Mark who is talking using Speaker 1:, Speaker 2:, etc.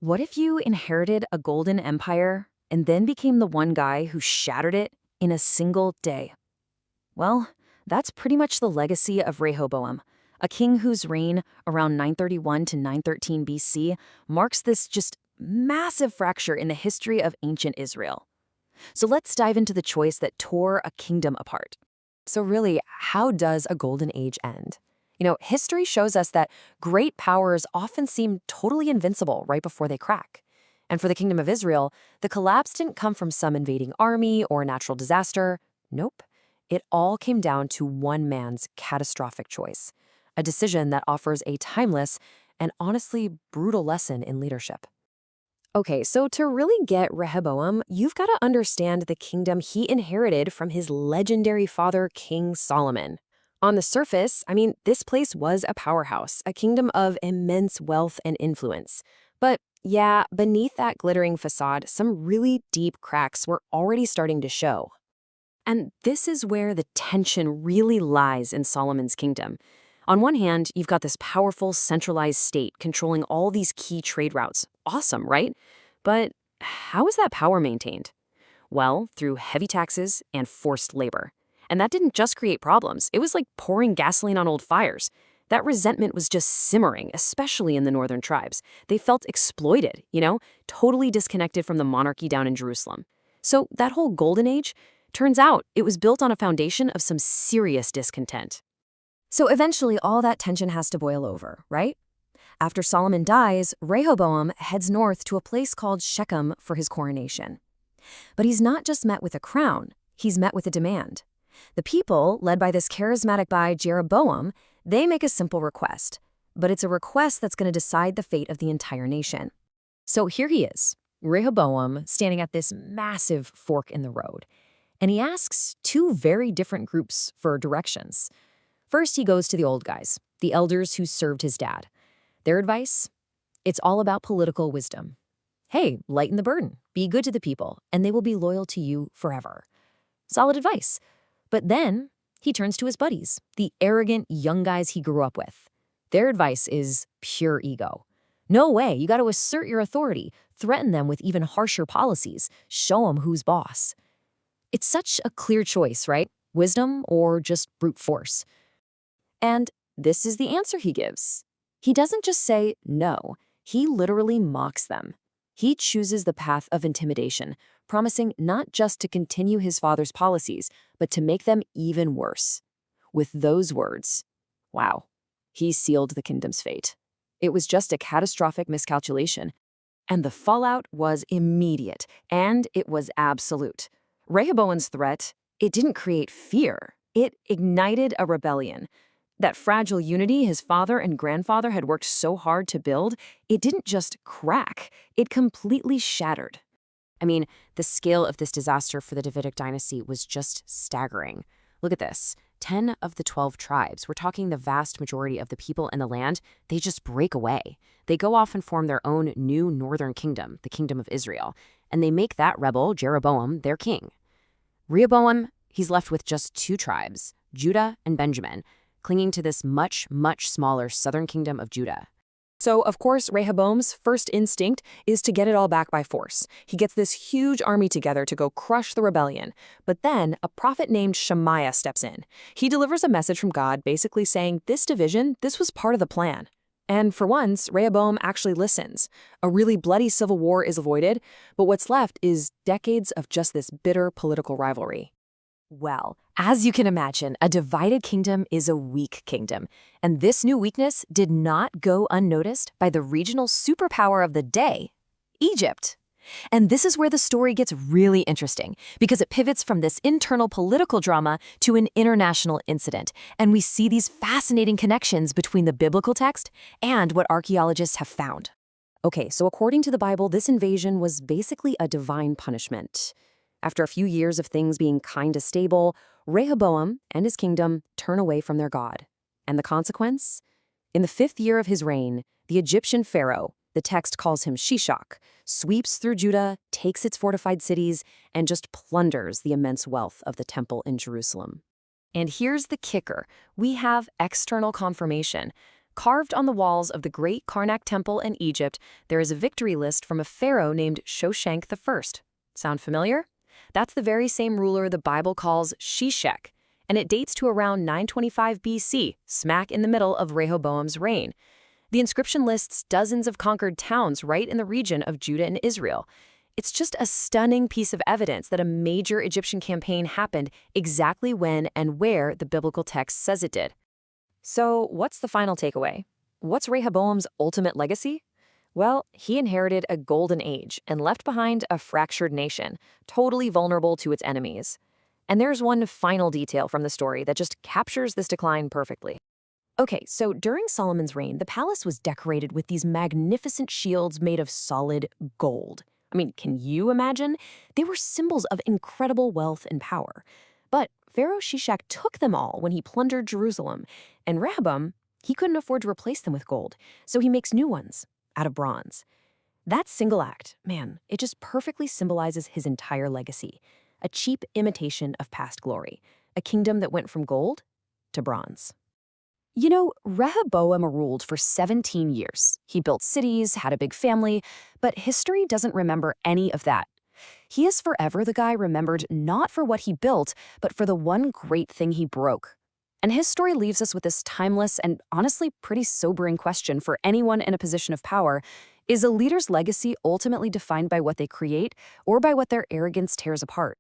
Speaker 1: What if you inherited a golden empire and then became the one guy who shattered it in a single day? Well, that's pretty much the legacy of Rehoboam, a king whose reign around 931 to 913 BC marks this just massive fracture in the history of ancient Israel. So let's dive into the choice that tore a kingdom apart.
Speaker 2: So really, how does a golden age end? History shows us that great powers often seem totally invincible right before they crack. And for the Kingdom of Israel, the collapse didn't come from some invading army or natural disaster. Nope. It all came down to one man's catastrophic choice, a decision that offers a timeless and honestly brutal lesson in leadership. Okay, so to really get Rehoboam, you've got to understand the kingdom he inherited from his legendary father, King Solomon. On the surface, this place was a powerhouse, a kingdom of immense wealth and influence. But yeah, beneath that glittering facade, some really deep cracks were already starting to show. And this is where the tension really lies in Solomon's kingdom. On one hand, you've got this powerful, centralized state controlling all these key trade routes. Awesome, right? But how is that power maintained? Well, through heavy taxes and forced labor. And that didn't just create problems. It was like pouring gasoline on old fires. That resentment was just simmering, especially in the northern tribes. They felt exploited, totally disconnected from the monarchy down in Jerusalem. So that whole golden age, turns out it was built on a foundation of some serious discontent. So eventually all that tension has to boil over, right? After Solomon dies, Rehoboam heads north to a place called Shechem for his coronation. But he's not just met with a crown, he's met with a demand. The people, led by this charismatic guy Jeroboam, they make a simple request, but it's a request that's going to decide the fate of the entire nation. So here he is, Rehoboam, standing at this massive fork in the road, and he asks two very different groups for directions. First, he goes to the old guys, the elders who served his dad. Their advice? It's all about political wisdom. Hey, lighten the burden, be good to the people, and they will be loyal to you forever. Solid advice. But then he turns to his buddies, the arrogant young guys he grew up with. Their advice is pure ego. No way, you got to assert your authority, threaten them with even harsher policies, show them who's boss. It's such a clear choice, right? Wisdom or just brute force. And this is the answer he gives. He doesn't just say no, he literally mocks them. He chooses the path of intimidation, promising not just to continue his father's policies, but to make them even worse. With those words, wow, he sealed the kingdom's fate. It was just a catastrophic miscalculation, and the fallout was immediate, and it was absolute. Rehoboam's threat, it didn't create fear. It ignited a rebellion. That fragile unity his father and grandfather had worked so hard to build, it didn't just crack, it completely shattered. The scale of this disaster for the Davidic dynasty was just staggering. Look at this. 10 of the 12 tribes, we're talking the vast majority of the people in the land, they just break away. They go off and form their own new northern kingdom, the Kingdom of Israel, and they make that rebel, Jeroboam, their king. Rehoboam, he's left with just two tribes, Judah and Benjamin, clinging to this much, much smaller southern kingdom of Judah. So, of course, Rehoboam's first instinct is to get it all back by force. He gets this huge army together to go crush the rebellion. But then a prophet named Shemaiah steps in. He delivers a message from God basically saying this division, this was part of the plan. And for once, Rehoboam actually listens. A really bloody civil war is avoided, but what's left is decades of just this bitter political rivalry. Well, as you can imagine, a divided kingdom is a weak kingdom. And this new weakness did not go unnoticed by the regional superpower of the day, Egypt. And this is where the story gets really interesting, because it pivots from this internal political drama to an international incident. And we see these fascinating connections between the biblical text and what archaeologists have found. Okay, so according to the Bible, this invasion was basically a divine punishment. After a few years of things being kinda stable, Rehoboam and his kingdom turn away from their God. And the consequence? In the 5th year of his reign, the Egyptian pharaoh, the text calls him Shishak, sweeps through Judah, takes its fortified cities, and just plunders the immense wealth of the temple in Jerusalem. And here's the kicker. We have external confirmation.
Speaker 1: Carved on the walls of the great Karnak temple in Egypt, there is a victory list from a pharaoh named Shoshank I. Sound familiar? That's the very same ruler the Bible calls Shishak, and it dates to around 925 BC, smack in the middle of Rehoboam's reign. The inscription lists dozens of conquered towns right in the region of Judah and Israel. It's just a stunning piece of evidence that a major Egyptian campaign happened exactly when and where the biblical text says it did.
Speaker 2: So, what's the final takeaway? What's Rehoboam's ultimate legacy? Well, he inherited a golden age and left behind a fractured nation, totally vulnerable to its enemies. And there's one final detail from the story that just captures this decline perfectly. Okay, so during Solomon's reign, the palace was decorated with these magnificent shields made of solid gold. I mean, can you imagine? They were symbols of incredible wealth and power. But Pharaoh Shishak took them all when he plundered Jerusalem, and Rehoboam, he couldn't afford to replace them with gold, so he makes new ones out of bronze. That single act, man, it just perfectly symbolizes his entire legacy. A cheap imitation of past glory, a kingdom that went from gold to bronze. You know, Rehoboam ruled for 17 years. He built cities, had a big family, but history doesn't remember any of that. He is forever the guy remembered not for what he built, but for the one great thing he broke. And his story leaves us with this timeless and honestly pretty sobering question for anyone in a position of power. Is a leader's legacy ultimately defined by what they create or by what their arrogance tears apart?